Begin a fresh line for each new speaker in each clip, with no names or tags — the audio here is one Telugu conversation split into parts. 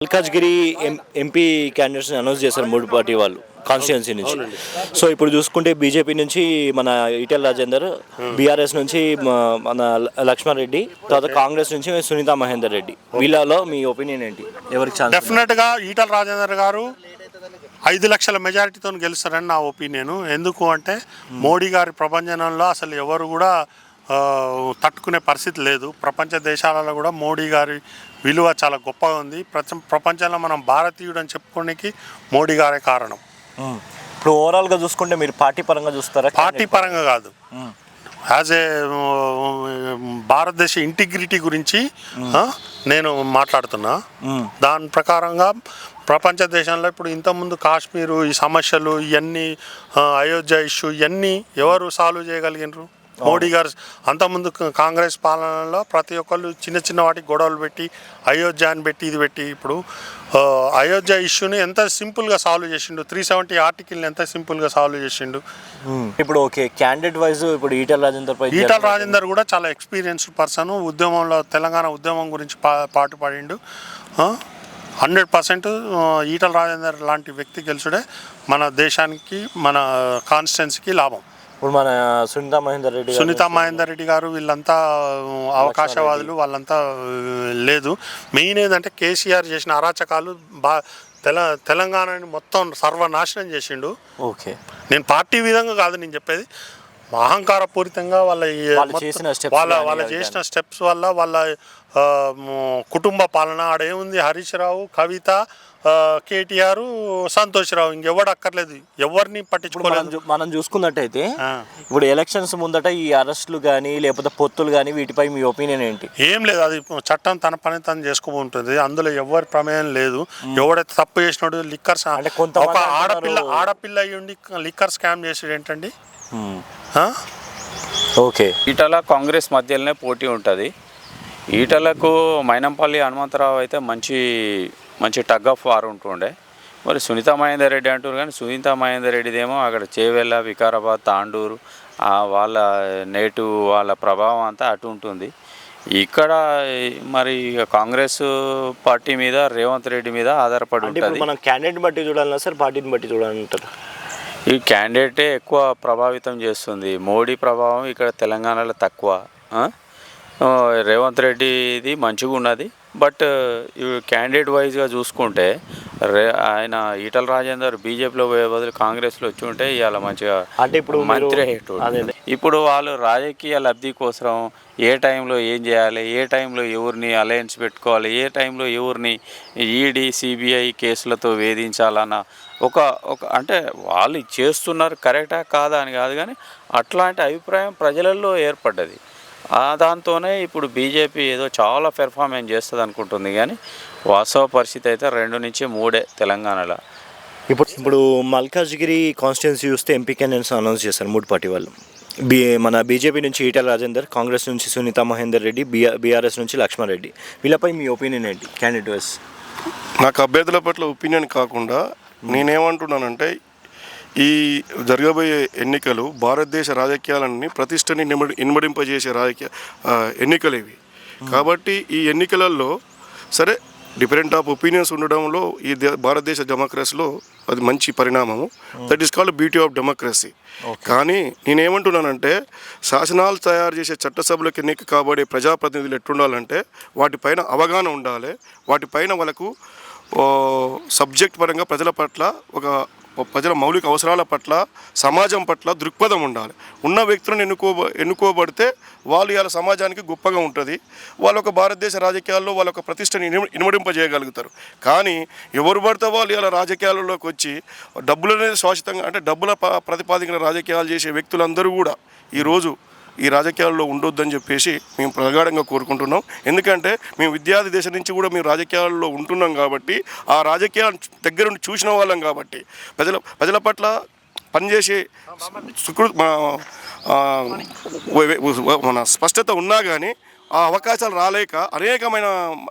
మల్కాజ్గిరి ఎంపీ క్యాండిడేట్స్ని అనౌన్స్ చేశారు మూడు పార్టీ వాళ్ళు కాన్స్టిట్యున్సీ నుంచి. సో ఇప్పుడు చూసుకుంటే బీజేపీ నుంచి మన ఈటెల రాజేందర్, బీఆర్ఎస్ నుంచి మన లక్ష్మణ్ రెడ్డి, తర్వాత కాంగ్రెస్ నుంచి సునీతా మహేందర్ రెడ్డి. వీళ్ళలో మీ ఒపీనియన్ ఏంటి? ఎవరికి ఛాన్స్?
డెఫినెట్గా ఈటెల రాజేందర్ గారు 5 లక్షల మెజారిటీతో గెలుస్తారని నా ఒపీనియన్. ఎందుకు అంటే మోడీ గారి ప్రభంజనంలో అసలు ఎవరు కూడా తట్టుకునే పరిస్థితి లేదు. ప్రపంచ దేశాలలో కూడా మోడీ గారి విలువ చాలా గొప్పగా ఉంది. ప్రపంచంలో మనం భారతీయుడు అని చెప్పుకోవడానికి మోడీ గారే కారణం.
ఇప్పుడు ఓవరాల్గా చూసుకుంటే మీరు పార్టీ పరంగా చూస్తారా?
పార్టీ పరంగా కాదు, యాజ్ ఏ భారతదేశ ఇంటిగ్రిటీ గురించి నేను మాట్లాడుతున్నా. దాని ప్రకారంగా ప్రపంచ దేశంలో ఇప్పుడు ఇంతకుముందు కాశ్మీరు ఈ సమస్యలు ఇవన్నీ, అయోధ్య ఇష్యూ ఇవన్నీ ఎవరు సాల్వ్ చేయగలిగినారు? మోడీ గారు. అంతకుముందు కాంగ్రెస్ పాలనలో ప్రతి ఒక్కళ్ళు చిన్న చిన్న వాటికి గొడవలు పెట్టి అయోధ్య అని పెట్టి ఇది పెట్టి, ఇప్పుడు అయోధ్య ఇష్యూని ఎంత సింపుల్గా సాల్వ్ చేసిండు. 370 ఆర్టికల్ని ఎంత సింపుల్గా సాల్వ్ చేసిండు.
ఇప్పుడు ఓకే, క్యాండిడేట్ వైజ్ ఇప్పుడు ఈటెల
రాజేందర్ కూడా చాలా ఎక్స్పీరియన్స్డ్ పర్సన్. ఉద్యమంలో తెలంగాణ ఉద్యమం గురించి పాటుపడిండు. 100% ఈటెల రాజేందర్ లాంటి వ్యక్తి గెలుచుడే మన దేశానికి, మన కాన్స్టిట్యున్సీకి లాభం.
ఇప్పుడు మన
సునీతా మహేందర్ రెడ్డి గారు వీళ్ళంతా అవకాశవాదులు, వాళ్ళంతా లేదు. మెయిన్ ఏంటంటే కేసీఆర్ చేసిన అరాచకాలు తెలంగాణని మొత్తం సర్వనాశనం చేసిండు.
ఓకే,
నేను పార్టీ విధంగా కాదు నేను చెప్పేది, అహంకారపూరితంగా వాళ్ళు చేసిన స్టెప్స్ వల్ల వాళ్ళ కుటుంబ పాలన ఆడేముంది. హరీష్ రావు, కవిత, కేటీఆర్, సంతోష్ రావు, ఇంకెవడు అక్కర్లేదు, ఎవరిని పట్టించుకోలేదు.
మనం చూసుకున్నట్టయితే ఇప్పుడు ఎలక్షన్స్ ముందట ఈ అరెస్టులు కానీ లేకపోతే పొత్తులు కానీ వీటిపై మీ ఒపీనియన్ ఏంటి?
ఏం లేదు, అది చట్టం తన పని తను చేసుకుంటుంది. అందులో ఎవరి ప్రమేయం లేదు. ఎవడైతే తప్పు చేసినాడు, లిక్కర్స్ అంటే ఒక ఆడపిల్ల అయ్యుండి లిక్కర్ స్కామ్ చేసాడు ఏంటండి?
ఓకే,
ఈటల కాంగ్రెస్ మధ్యలోనే పోటీ ఉంటుంది. ఈటలకు మైనంపల్లి హనుమంతరావు అయితే మంచి టగ్ ఆఫ్ వార్ ఉంటుండే. మరి సునీతా మహేందర్ రెడ్డి అంటారు, కానీ సునీతా మహేందర్ రెడ్డిదేమో అక్కడ చేవెళ్ళ, వికారాబాద్, తాండూరు వాళ్ళ నేటివ్, వాళ్ళ ప్రభావం అంతా అటు ఉంటుంది. ఇక్కడ మరి కాంగ్రెస్ పార్టీ మీద, రేవంత్ రెడ్డి మీద ఆధారపడి ఉంటుంది.
మనం క్యాండిడేట్ బట్టి చూడాలన్నా సార్, పార్టీని బట్టి చూడాలంటారు?
ఈ క్యాండిడేటే ఎక్కువ ప్రభావితం చేస్తుంది. మోడీ ప్రభావం ఇక్కడ తెలంగాణలో తక్కువ. రేవంత్ రెడ్డిది మంచిగా ఉన్నది. బట్ క్యాండిడేట్ వైజ్గా చూసుకుంటే ఆయన ఈటెల రాజేందర్ బీజేపీలో పోయే బదులు కాంగ్రెస్లో వచ్చి ఉంటే ఇవాళ మంచిగా
అంటే ఇప్పుడు
మంత్రి అయ్యేటోడు. ఇప్పుడు వాళ్ళు రాజకీయ లబ్ధి కోసం ఏ టైంలో ఏం చేయాలి, ఏ టైంలో ఎవరిని అలయన్స్ పెట్టుకోవాలి, ఏ టైంలో ఎవరిని ఈడీ, సిబిఐ కేసులతో వేధించాలన్న ఒక అంటే వాళ్ళు చేస్తున్నారు కరెక్టా కాదా అని కాదు, కానీ అట్లాంటి అభిప్రాయం ప్రజలలో ఏర్పడ్డది. దాంతోనే ఇప్పుడు బీజేపీ ఏదో చాలా పెర్ఫార్మెన్స్ చేస్తుంది అనుకుంటుంది, కానీ వాస్తవ పరిస్థితి అయితే 2 నుంచి 3 తెలంగాణలో.
ఇప్పుడు మల్కాజ్గిరి కాన్స్టిట్యున్సీ చూస్తే ఎంపీ క్యాండిడేట్స్ అనౌన్స్ చేశారు మూడు పార్టీ వాళ్ళు. మన బీజేపీ నుంచి ఈటెల రాజేందర్, కాంగ్రెస్ నుంచి సునీతా మహేందర్ రెడ్డి, బీఆర్ఎస్ నుంచి లక్ష్మణ్ రెడ్డి. వీళ్ళపై మీ ఒపీనియన్ ఏంటి క్యాండిడేట్ వైస్?
నాకు అభ్యర్థుల పట్ల ఒపీనియన్ కాకుండా నేనేమంటున్నానంటే, ఈ జరగబోయే ఎన్నికలు భారతదేశ రాజకీయాలన్నీ ప్రతిష్టని ఇనుమడింపజేసే ఎన్నికలు ఇవి. కాబట్టి ఈ ఎన్నికలలో సరే డిఫరెంట్ ఆఫ్ ఒపీనియన్స్ ఉండడంలో ఈ భారతదేశ డెమోక్రసీలో అది మంచి పరిణామము. That is called beauty of democracy. కానీ నేనేమంటున్నానంటే, శాసనాలు తయారు చేసే చట్టసభలకు ఎన్నిక కాబడే ప్రజాప్రతినిధులు ఎట్టుండాలంటే వాటిపైన అవగాహన ఉండాలి. వాటిపైన వాళ్ళకు సబ్జెక్ట్ పరంగా ప్రజల పట్ల, ప్రజల మౌలిక అవసరాల పట్ల, సమాజం పట్ల దృక్పథం ఉండాలి. ఉన్న వ్యక్తులను ఎన్నుకోబడితే వాళ్ళు ఇవాళ సమాజానికి గొప్పగా ఉంటుంది. వాళ్ళు ఒక భారతదేశ రాజకీయాల్లో వాళ్ళ ఒక ప్రతిష్టని ఇనుమడింపజేయగలుగుతారు. కానీ ఎవరు పడితే వాళ్ళు ఇవాళ రాజకీయాలలోకి వచ్చి డబ్బులనే శాశ్వతంగా, అంటే డబ్బుల ప్రతిపాదికన రాజకీయాలు చేసే వ్యక్తులందరూ కూడా ఈరోజు ఈ రాజకీయాల్లో ఉండొద్దని చెప్పేసి మేము ప్రగాఢంగా కోరుకుంటున్నాం. ఎందుకంటే మేము విద్యార్థి దేశం నుంచి కూడా మేము రాజకీయాల్లో ఉంటున్నాం కాబట్టి, ఆ రాజకీయాలను దగ్గరుండి చూసిన వాళ్ళం కాబట్టి, ప్రజల పట్ల పనిచేసే మన స్పష్టత ఉన్నా కానీ ఆ అవకాశాలు రాలేక అనేకమైన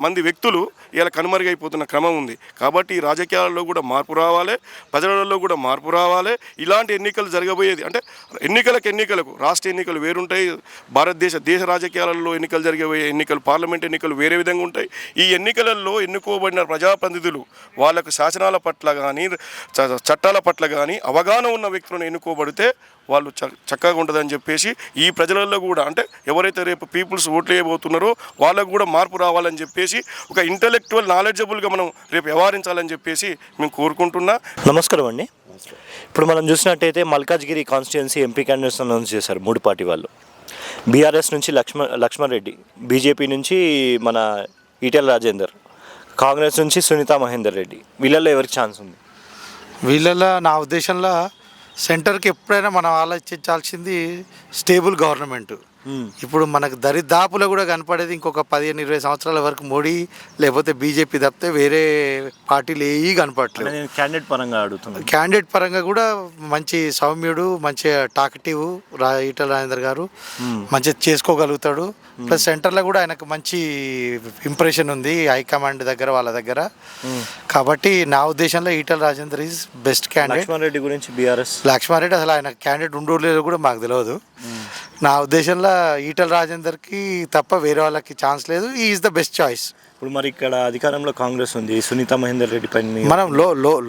మంది వ్యక్తులు ఇలా కనుమరుగైపోతున్న క్రమం ఉంది. కాబట్టి ఈ రాజకీయాలలో కూడా మార్పు రావాలి, ప్రజలలో కూడా మార్పు రావాలి. ఇలాంటి ఎన్నికలు జరగబోయేది అంటే ఎన్నికలకు రాష్ట్ర ఎన్నికలు వేరుంటాయి, దేశ రాజకీయాలలో ఎన్నికలు జరిగబోయే ఎన్నికలు, పార్లమెంట్ ఎన్నికలు వేరే విధంగా ఉంటాయి. ఈ ఎన్నికలలో ఎన్నుకోబడిన ప్రజాప్రతినిధులు వాళ్ళకు శాసనాల పట్ల కానీ చట్టాల పట్ల కానీ అవగాహన ఉన్న వ్యక్తులను ఎన్నుకోబడితే వాళ్ళు చక్కగా ఉంటుందని చెప్పేసి ఈ ప్రజలలో కూడా అంటే ఎవరైతే రేపు పీపుల్స్ ఓట్లు వేయబోతున్నారో వాళ్ళకు కూడా మార్పు రావాలని చెప్పేసి ఒక ఇంటలెక్చువల్ నాలెడ్జబుల్గా మనం రేపు వ్యవహరించాలని చెప్పేసి మేము కోరుకుంటున్నా.
నమస్కారం అండి. ఇప్పుడు మనం చూసినట్టయితే Malkajgiri constituency MP candidates announce చేశారు 3 పార్టీ వాళ్ళు. బీఆర్ఎస్ నుంచి లక్ష్మణ్ రెడ్డి, బీజేపీ నుంచి మన ఈటెల రాజేందర్, కాంగ్రెస్ నుంచి సునీతా మహేందర్ రెడ్డి. వీళ్ళల్లో ఎవరికి ఛాన్స్ ఉంది?
వీళ్ళలో నా ఉద్దేశంలో సెంటర్కి ఎప్పుడైనా మనం ఆలోచించాల్సింది స్టేబుల్ గవర్నమెంట్. ఇప్పుడు మనకు దరిదాపులో కూడా కనపడేది ఇంకొక 15-20 సంవత్సరాల వరకు మోడీ లేకపోతే బీజేపీ తప్పితే వేరే పార్టీలు ఏవి కనపడట్లేదు.
నేను క్యాండిడేట్ పరంగా అడుగుతున్నాను.
క్యాండిడేట్ పరంగా కూడా మంచి సౌమ్యుడు, మంచి టాకటివ్ ఈటల రాజేందర్ గారు మంచిగా చేసుకోగలుగుతాడు. ప్లస్ సెంటర్లో కూడా ఆయనకు మంచి ఇంప్రెషన్ ఉంది హైకమాండ్ దగ్గర, వాళ్ళ దగ్గర. కాబట్టి నా ఉద్దేశంలో Etela Rajender is best candidate.
Laxman Reddy గురించి బీఆర్ఎస్
లక్ష్మణ్ రెడ్డి అసలు ఆయన క్యాండిడేట్ ఉండో లేదో కూడా మాకు తెలియదు. నా ఉద్దేశంలో ఈటల రాజేందర్కి తప్ప వేరే వాళ్ళకి ఛాన్స్ లేదు. ఈ ఈజ్ ద బెస్ట్ చాయిస్.
ఇప్పుడు మరి ఇక్కడ అధికారంలో కాంగ్రెస్ ఉంది, సునీతా మహేందర్ రెడ్డి పైన
మనం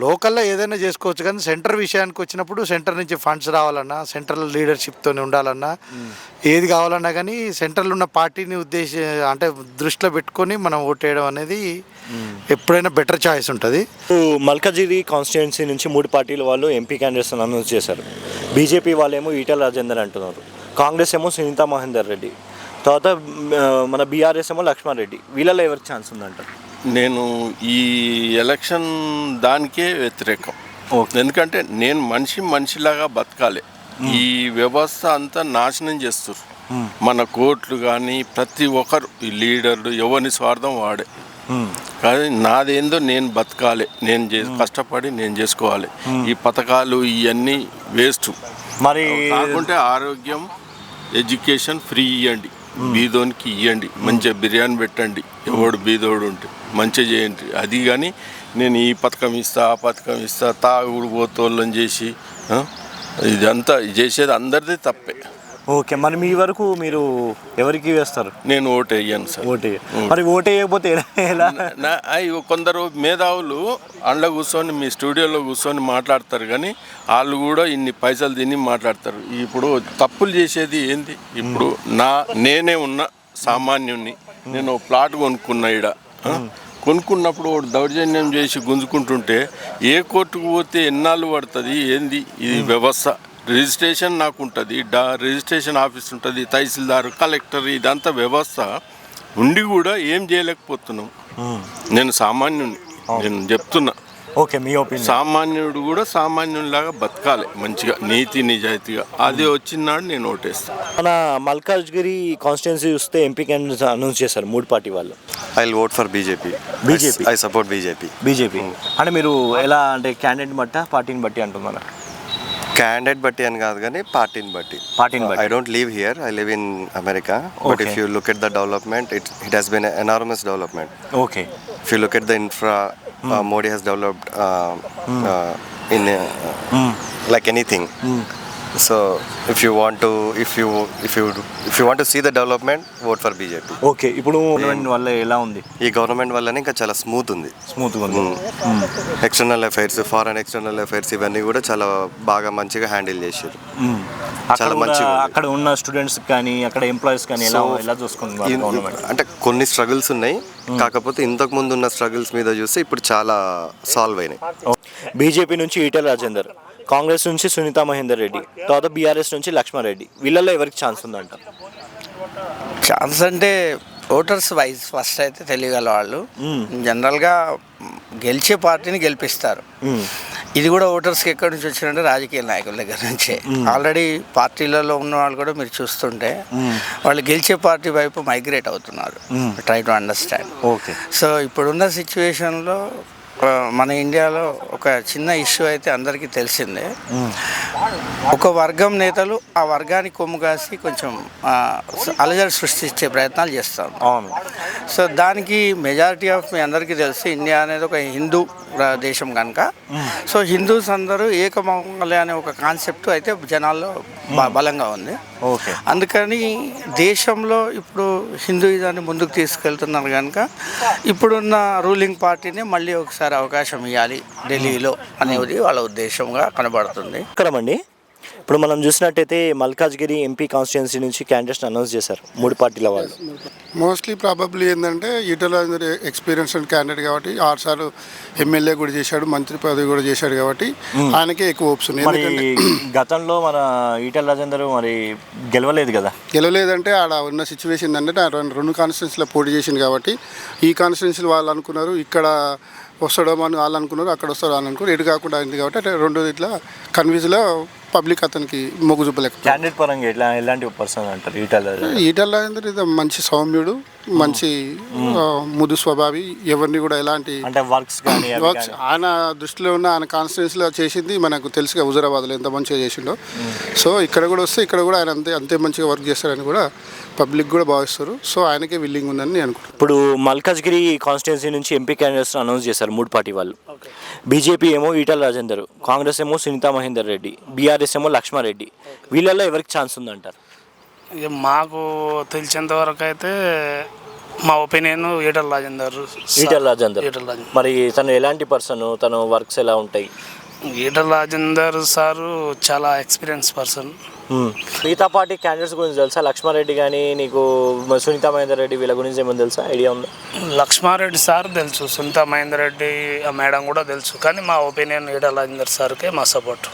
లోకల్లో ఏదైనా చేసుకోవచ్చు, కానీ సెంటర్ విషయానికి వచ్చినప్పుడు సెంటర్ నుంచి ఫండ్స్ రావాలన్నా, సెంట్రల్ లీడర్షిప్తో ఉండాలన్నా, ఏది కావాలన్నా కానీ సెంట్రల్ ఉన్న పార్టీని అంటే దృష్టిలో పెట్టుకొని మనం ఓటేయడం అనేది ఎప్పుడైనా బెటర్ చాయిస్ ఉంటుంది.
మల్కాజ్గిరి కాన్స్టిట్యున్సీ నుంచి 3 పార్టీల వాళ్ళు ఎంపీ క్యాండిడేట్స్ అనౌన్స్ చేశారు. బీజేపీ వాళ్ళేమో ఈటల రాజేందర్ అంటున్నారు, కాంగ్రెస్ ఏమో సునీతా మహేందర్ రెడ్డి, తర్వాత మన బీఆర్ఎస్ ఏమో లక్ష్మణ్ రెడ్డి. వీళ్ళలో ఎవరికి ఛాన్స్ ఉందంటారు?
నేను ఈ ఎలక్షన్ దానికే వ్యతిరేకం. ఎందుకంటే నేను మనిషిలాగా బతకాలి. ఈ వ్యవస్థ అంతా నాశనం చేస్తారు. మన కోర్టులు కానీ ప్రతి ఒక్కరు ఈ లీడర్లు ఎవరిని స్వార్థం వాడే. కానీ నాదేందో నేను బతకాలి, కష్టపడి నేను చేసుకోవాలి. ఈ పథకాలు ఇవన్నీ వేస్ట్.
మరి
కాకుంటే ఆరోగ్యం, ఎడ్యుకేషన్ ఫ్రీ ఇవ్వండి, బీదోనికి ఇవ్వండి, మంచిగా బిర్యానీ పెట్టండి, ఎవడు బీదోడు ఉంటే మంచిగా చేయండి. అది కానీ నేను ఈ పథకం ఇస్తా, ఆ పథకం ఇస్తా, తాగుడు పోతోళ్ళని చేసి ఇదంతా చేసేది అందరిది తప్పే.
ఓకే, మరి మీ వరకు మీరు ఎవరికి వేస్తారు?
నేను ఓటు వేయను సార్.
మరి ఓటు వేయకపోతే ఎలా?
కొందరు మేధావులు అండ్ల కూర్చొని మీ స్టూడియోలో కూర్చొని మాట్లాడతారు, కానీ వాళ్ళు కూడా ఇన్ని పైసలు తిని మాట్లాడతారు. ఇప్పుడు తప్పులు చేసేది ఏంది? ఇప్పుడు నేనే ఉన్న సామాన్యుని, నేను ప్లాట్ కొనుక్కున్నా. కొనుక్కున్నప్పుడు వాడు దౌర్జన్యం చేసి గుంజుకుంటుంటే ఏ కోర్టుకు పోతే ఎన్నాళ్ళు పడుతుంది? ఏంది ఇది వ్యవస్థ? రిజిస్ట్రేషన్ నాకు ఉంటుంది, రిజిస్ట్రేషన్ ఆఫీస్ ఉంటుంది, తహసీల్దార్, కలెక్టర్, ఇదంతా వ్యవస్థ ఉండి కూడా ఏం చేయలేకపోతున్నాం. నేను సామాన్యుని, నేను చెప్తున్నా.
ఓకే, మీ ఒపీనియన్.
సామాన్యుడు కూడా సామాన్యునిలాగా బతకాలి, మంచిగా నీతి నిజాయితీగా. అది వచ్చినాడు నేను ఓటేస్తాను.
మన మల్కాజ్గిరి కాన్స్టిట్యున్సీ చూస్తే ఎంపీ క్యాండిడేట్స్ అనౌన్స్ చేశారు 3 పార్టీ వాళ్ళు.
I will vote for BJP. I support BJP.
అంటే మీరు ఎలా అంటే క్యాండిడేట్ బట్టా పార్టీని బట్టి అంటున్నారా?
క్యాండిడేట్ బట్టి అని కాదు కానీ పార్టీని బట్టి. I don't live here, I live in America. But if you look at the development, it has been enormous development.
Okay,
if you look at the infra, Modi has developed in like anything. So if you want to see the development, vote for BJP.
Okay, ఇప్పుడు గవర్నమెంట్ వల్ల ఎలా ఉంది?
ఈ గవర్నమెంట్ వల్లనే ఇంకా చాలా స్మూత్గా ఉంది. External affairs, foreign external affairs ఇవన్నీ కూడా చాలా బాగా మంచిగా హ్యాండిల్ చేశారు. చాలా మంచిగా
అక్కడ ఉన్న స్టూడెంట్స్ కానీ అక్కడ ఎంప్లాయీస్ కానీ ఎలా చూసుకుంటున్నారు గవర్నమెంట్?
అంటే కొన్ని స్ట్రగుల్స్ ఉన్నాయి, కాకపోతే ఇంతకు ముందు ఉన్న స్ట్రగుల్స్ మీద చూస్తే ఇప్పుడు చాలా సాల్వ్ అయినాయి.
బీజేపీ నుంచి ఈటెల రాజేందర్, కాంగ్రెస్ నుంచి సునీతా మహేందర్ రెడ్డి, తర్వాత బీఆర్ఎస్ నుంచి లక్ష్మణ్ రెడ్డి. వీళ్ళల్లో ఎవరికి ఛాన్స్ ఉందంట?
ఛాన్స్ అంటే ఓటర్స్ వైజ్ ఫస్ట్ అయితే తెలియగల వాళ్ళు జనరల్గా గెలిచే పార్టీని గెలిపిస్తారు. ఇది కూడా ఓటర్స్కి ఎక్కడి నుంచి వచ్చిందంటే రాజకీయ నాయకుల దగ్గర నుంచే. ఆల్రెడీ పార్టీలలో ఉన్న వాళ్ళు కూడా మీరు చూస్తుంటే వాళ్ళు గెలిచే పార్టీ వైపు మైగ్రేట్ అవుతున్నారు. Try to understand.
Okay,
so ఇప్పుడున్న సిచ్యువేషన్లో మన ఇండియాలో ఒక చిన్న ఇష్యూ అయితే అందరికీ తెలిసిందే. ఒక వర్గం నేతలు ఆ వర్గానికి కొమ్ము కాసి కొంచెం అలజడి సృష్టించే ప్రయత్నాలు చేస్తారు.
అవును.
సో దానికి మెజారిటీ ఆఫ్ మీ అందరికీ తెలుసు, ఇండియా అనేది ఒక హిందూ దేశం కనుక సో హిందూస్ అందరూ ఏకమవ్వాలి అనే ఒక కాన్సెప్ట్ అయితే జనాల్లో బలంగా ఉంది.
ఓకే.
అందుకని దేశంలో ఇప్పుడు హిందూయిజాన్ని ముందుకు తీసుకెళ్తున్నారు కనుక ఇప్పుడున్న రూలింగ్ పార్టీని మళ్ళీ ఒకసారి అవకాశం ఇవ్వాలి ఢిల్లీలో అనేది వాళ్ళ ఉద్దేశంగా కనబడుతుంది.
అండి ఇప్పుడు మనం చూసినట్టయితే మల్కాజ్గిరి ఎంపీ కాన్స్టిట్యున్సీ నుంచి క్యాండిడేట్స్ అనౌన్స్ చేశారు 3 పార్టీల వాళ్ళు.
మోస్ట్లీ ప్రాబబ్లీ ఏంటంటే ఈటల ఎక్స్పీరియన్స్డ్ క్యాండిడేట్ కాబట్టి 6 సార్లు ఎమ్మెల్యే కూడా చేశాడు, మంత్రి పదవి కూడా చేశాడు కాబట్టి ఆయనకే ఎక్కువ హోప్స్ ఉన్నాయి.
మరి గతంలో మన ఈటల రాజేందర్ మరి గెలవలేదు కదా.
గెలవలేదంటే ఆడ ఉన్న సిచ్యువేషన్ అంటే 2 కాన్స్టిట్యున్సీలో పోటీ చేసింది కాబట్టి ఈ కాన్స్టిట్యున్సీలు వాళ్ళు అనుకున్నారు ఇక్కడ వస్తాడో అని వాళ్ళు అనుకున్నారు, అక్కడ వస్తాడో అని అనుకున్నారు, ఎటు కాకుండా అయింది కాబట్టి అంటే 2 ఇట్లా కన్ఫ్యూజ్లో పబ్లిక్ అతనికి మొగ్గు చూపలేక.
క్యాండిడేట్ పరంగా ఎలాంటి పర్సన్ అంటారు
ఈటల రాజేందర్ ఇది మంచి సౌమ్యుడు, మంచి ముదు స్వభావి, ఎవరిని కూడా ఎలాంటి
అంటే వర్క్స్
ఆయన దృష్టిలో ఉన్న ఆయన కాన్స్టిట్యున్సీలో చేసింది మనకు తెలుసుగా హుజురాబాద్లో ఎంత మంచిగా చేసిండో. సో ఇక్కడ కూడా వస్తే ఇక్కడ కూడా ఆయన అంతే మంచిగా వర్క్ చేస్తారని కూడా పబ్లిక్ కూడా భావిస్తారు. సో ఆయనకే విల్లింగ్ ఉందని నేను అనుకుంటున్నాను.
ఇప్పుడు మల్కాజ్గిరి కాన్స్టిట్యున్సీ నుంచి ఎంపీ క్యాండిడేట్స్ అనౌన్స్ చేశారు 3 పార్టీ వాళ్ళు. బీజేపీ ఏమో ఈటల రాజేందర్, కాంగ్రెస్ ఏమో సునీతా మహేందర్ రెడ్డి, బీఆర్ఎస్ ఏమో లక్ష్మారెడ్డి. వీళ్ళల్లో ఎవరికి ఛాన్స్ ఉందంటారు?
ఇక మాకు తెలిసినంత వరకు అయితే మా ఒపీనియన్ ఈటల రాజేందర్.
మరి తను ఎలాంటి పర్సన్, తను వర్క్స్ ఎలా ఉంటాయి?
ఈటల రాజేందర్ సారు చాలా ఎక్స్పీరియన్స్ పర్సన్.
మిగతా పార్టీ క్యాండిడేట్స్ గురించి తెలుసా? లక్ష్మారెడ్డి కానీ నీకు సునీతా మహేందర్ రెడ్డి వీళ్ళ గురించి ఏమైనా తెలుసా? ఐడియా ఉందా?
లక్ష్మారెడ్డి సార్ తెలుసు, సునీతా మహేందర్ రెడ్డి మేడం కూడా తెలుసు, కానీ మా ఒపీనియన్ ఈటల రాజేందర్ సార్కే మా సపోర్ట్.